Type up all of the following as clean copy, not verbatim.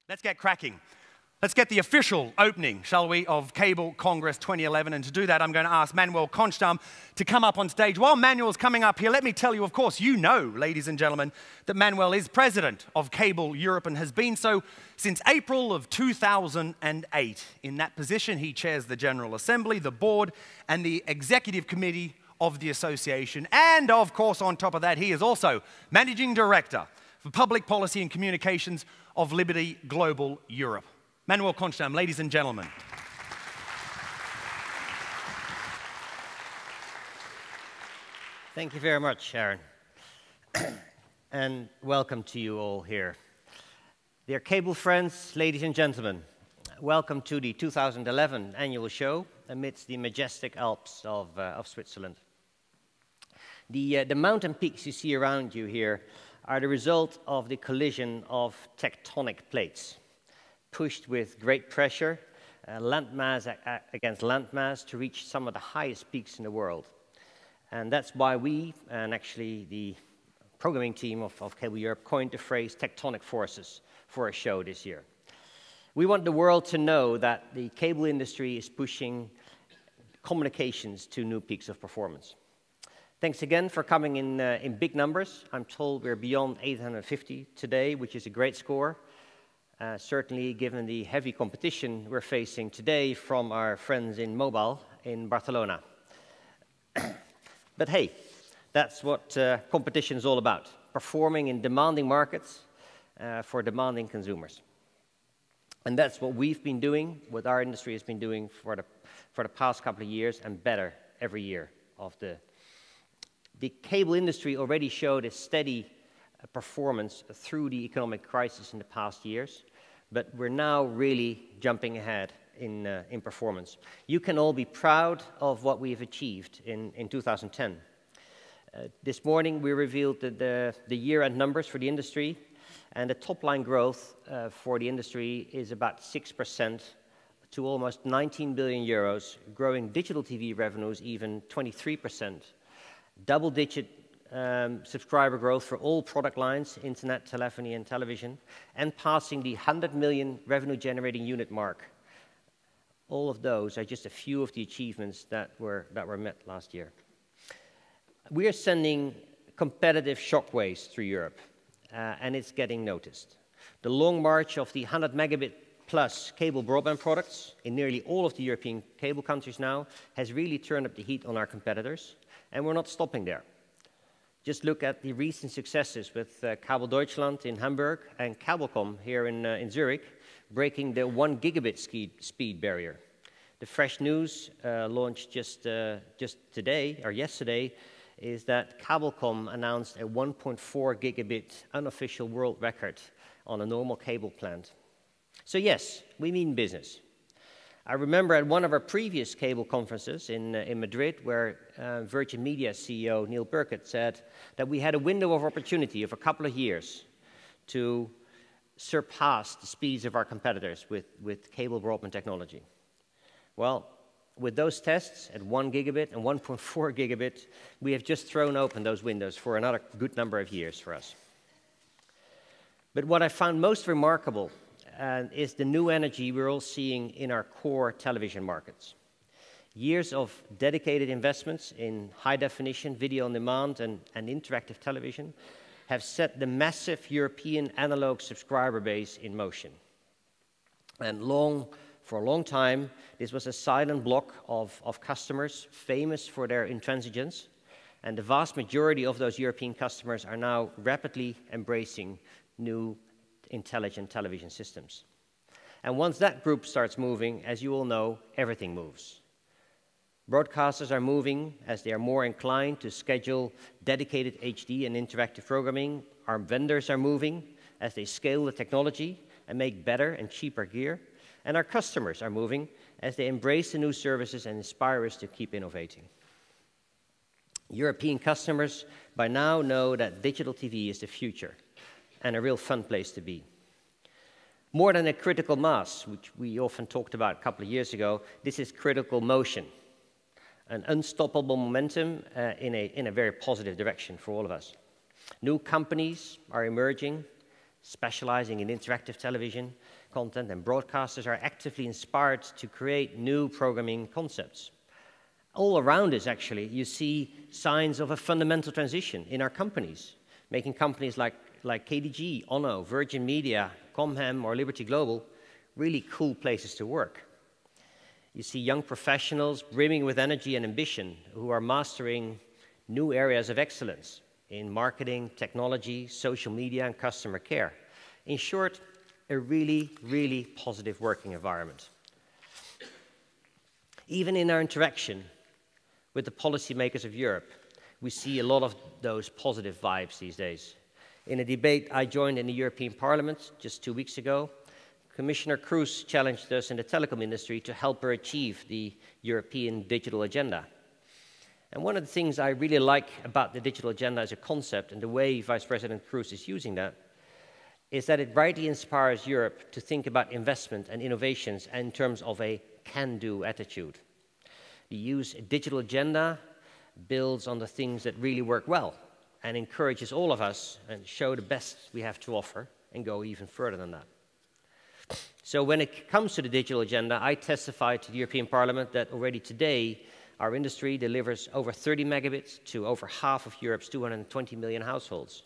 Let's get cracking. Let's get the official opening, shall we, of Cable Congress 2011. And to do that, I'm going to ask Manuel Kohnstamm to come up on stage. While Manuel's coming up here, let me tell you, of course, you know, ladies and gentlemen, that Manuel is president of Cable Europe and has been so since April of 2008. In that position, he chairs the General Assembly, the board, and the executive committee of the association. And, of course, on top of that, he is also managing director for public policy and communications of Liberty Global Europe. Manuel Kohnstamm, ladies and gentlemen. Thank you very much, Aaron. And welcome to you all here. Dear cable friends, ladies and gentlemen, welcome to the 2011 annual show amidst the majestic Alps of Switzerland. The mountain peaks you see around you here are the result of the collision of tectonic plates, pushed with great pressure, landmass against landmass, to reach some of the highest peaks in the world. And that's why we, and actually the programming team of Cable Europe, coined the phrase tectonic forces for a show this year. We want the world to know that the cable industry is pushing communications to new peaks of performance. Thanks again for coming in big numbers. I'm told we're beyond 850 today, which is a great score. Certainly given the heavy competition we're facing today from our friends in mobile in Barcelona. But hey, that's what competition is all about, performing in demanding markets for demanding consumers. And that's what we've been doing, what our industry has been doing for the past couple of years, and better every year of the cable industry already showed a steady performance through the economic crisis in the past years, but we're now really jumping ahead in performance. You can all be proud of what we've achieved in 2010. This morning we revealed the year-end numbers for the industry, and the top-line growth for the industry is about 6% to almost 19 billion euros, growing digital TV revenues even 23%. Double-digit subscriber growth for all product lines, internet, telephony, and television, and passing the 100 million revenue-generating unit mark. All of those are just a few of the achievements that were met last year. We are sending competitive shockwaves through Europe, and it's getting noticed. The long march of the 100 megabit plus cable broadband products in nearly all of the European cable countries now has really turned up the heat on our competitors. And we're not stopping there. Just look at the recent successes with Kabel Deutschland in Hamburg and Kabelcom here in Zurich, breaking the 1 gigabit speed barrier. The fresh news launched just today, or yesterday, is that Kabelcom announced a 1.4 gigabit unofficial world record on a normal cable plant. So yes, we mean business. I remember at one of our previous cable conferences in Madrid, where Virgin Media CEO Neil Burkett said that we had a window of opportunity of a couple of years to surpass the speeds of our competitors with cable broadband technology. Well, with those tests at 1 gigabit and 1.4 gigabit, we have just thrown open those windows for another good number of years for us. But what I found most remarkable is the new energy we're all seeing in our core television markets. Years of dedicated investments in high-definition video on demand and interactive television have set the massive European analog subscriber base in motion. And for a long time, this was a silent block of customers famous for their intransigence, and the vast majority of those European customers are now rapidly embracing new intelligent television systems. And once that group starts moving, as you all know, everything moves. Broadcasters are moving as they are more inclined to schedule dedicated HD and interactive programming. Our vendors are moving as they scale the technology and make better and cheaper gear. And our customers are moving as they embrace the new services and inspire us to keep innovating. European customers by now know that digital TV is the future and a real fun place to be. More than a critical mass, which we often talked about a couple of years ago, this is critical motion, an unstoppable momentum in a very positive direction for all of us. New companies are emerging, specializing in interactive television content, and broadcasters are actively inspired to create new programming concepts. All around us, actually, you see signs of a fundamental transition in our companies, making companies like KDG, Ono, Virgin Media, Comhem, or Liberty Global really cool places to work. You see young professionals brimming with energy and ambition who are mastering new areas of excellence in marketing, technology, social media, and customer care. In short, a really, really positive working environment. Even in our interaction with the policymakers of Europe, we see a lot of those positive vibes these days. In a debate I joined in the European Parliament just 2 weeks ago, Commissioner Kroes challenged us in the telecom industry to help her achieve the European digital agenda. And one of the things I really like about the digital agenda as a concept and the way Vice President Kroes is using that is that it rightly inspires Europe to think about investment and innovations in terms of a can-do attitude. The EU's digital agenda builds on the things that really work well and encourages all of us and show the best we have to offer and go even further than that. So when it comes to the digital agenda, I testified to the European Parliament that already today our industry delivers over 30 megabits to over half of Europe's 220 million households.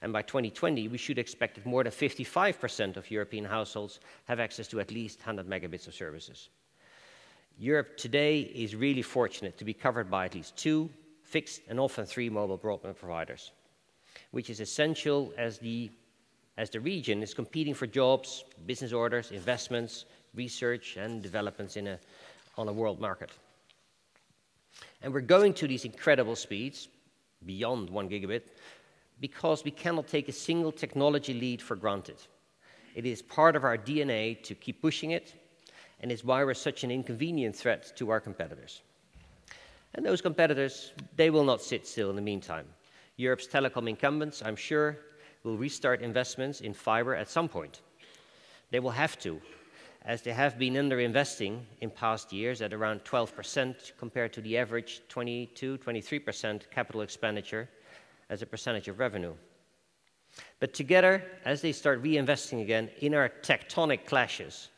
And by 2020, we should expect that more than 55% of European households have access to at least 100 megabits of services. Europe today is really fortunate to be covered by at least 2 fixed and often 3 mobile broadband providers, which is essential as the region is competing for jobs, business orders, investments, research, and developments on a world market. And we're going to these incredible speeds, beyond 1 gigabit, because we cannot take a single technology lead for granted. It is part of our DNA to keep pushing it, and it's why we're such an inconvenient threat to our competitors. And those competitors, they will not sit still in the meantime. Europe's telecom incumbents, I'm sure, will restart investments in fiber at some point. They will have to, as they have been underinvesting in past years at around 12% compared to the average 22-23% capital expenditure as a percentage of revenue. But together, as they start reinvesting again in our tectonic clashes,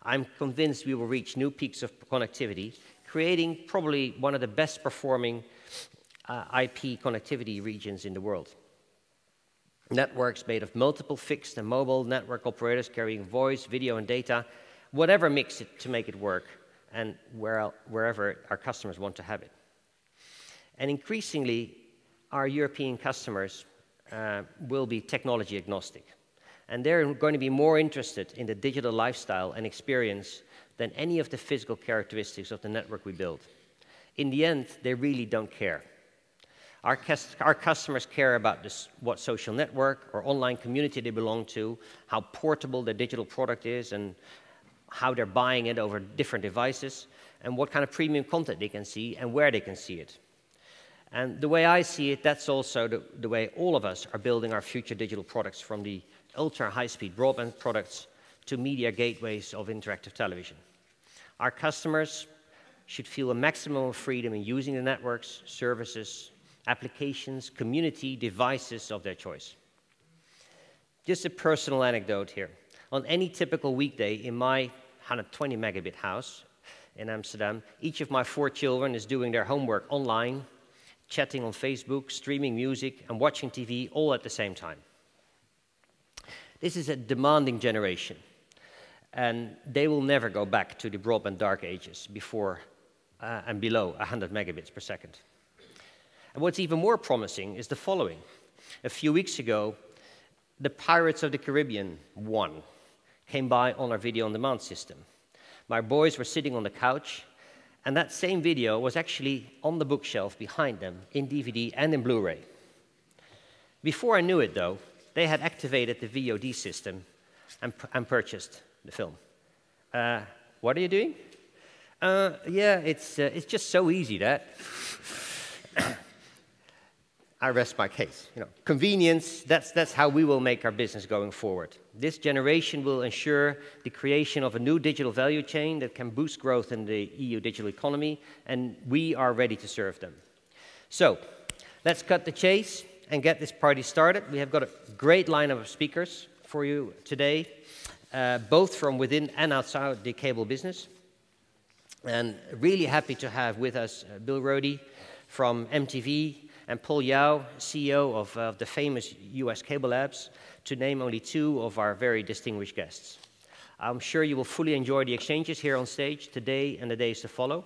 I'm convinced we will reach new peaks of connectivity, creating probably one of the best performing IP connectivity regions in the world. Networks made of multiple fixed and mobile network operators carrying voice, video, and data, whatever mix it to make it work, and wherever our customers want to have it. And increasingly, our European customers will be technology agnostic. And they're going to be more interested in the digital lifestyle and experience than any of the physical characteristics of the network we build. In the end, they really don't care. Our customers care about what social network or online community they belong to, how portable their digital product is, and how they're buying it over different devices, and what kind of premium content they can see and where they can see it. And the way I see it, that's also the way all of us are building our future digital products, from the ultra-high-speed broadband products to media gateways of interactive television. Our customers should feel a maximum of freedom in using the networks, services, applications, community, devices of their choice. Just a personal anecdote here. On any typical weekday in my 120 megabit house in Amsterdam, each of my 4 children is doing their homework online, chatting on Facebook, streaming music, and watching TV all at the same time. This is a demanding generation, and they will never go back to the broadband dark ages before and below 100 megabits per second. And what's even more promising is the following. A few weeks ago, the Pirates of the Caribbean 1 came by on our video-on-demand system. My boys were sitting on the couch, and that same video was actually on the bookshelf behind them in DVD and in Blu-ray. Before I knew it, though, they had activated the VOD system and purchased the film. What are you doing? Yeah, it's just so easy, Dad. I rest my case. Convenience, that's how we will make our business going forward. This generation will ensure the creation of a new digital value chain that can boost growth in the EU digital economy, and we are ready to serve them. So, let's cut the chase and get this party started. We have got a great lineup of speakers for you today, both from within and outside the cable business. And really happy to have with us Bill Rohde from MTV and Paul Yao, CEO of the famous US Cable Labs, to name only two of our very distinguished guests. I'm sure you will fully enjoy the exchanges here on stage today and the days to follow.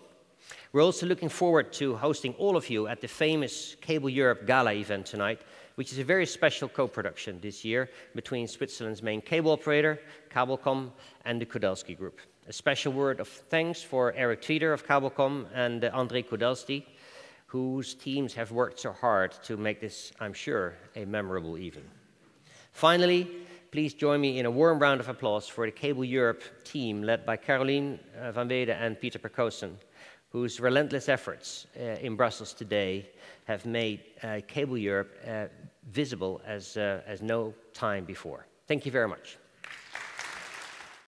We're also looking forward to hosting all of you at the famous Cable Europe Gala event tonight, which is a very special co-production this year between Switzerland's main cable operator, Kabelcom, and the Kudelski Group. A special word of thanks for Eric Tweeder of Kabelcom and André Kudelski, whose teams have worked so hard to make this, I'm sure, a memorable evening. Finally, please join me in a warm round of applause for the Cable Europe team led by Caroline van Wede and Peter Perkosen, whose relentless efforts in Brussels today have made Cable Europe visible as no time before. Thank you very much.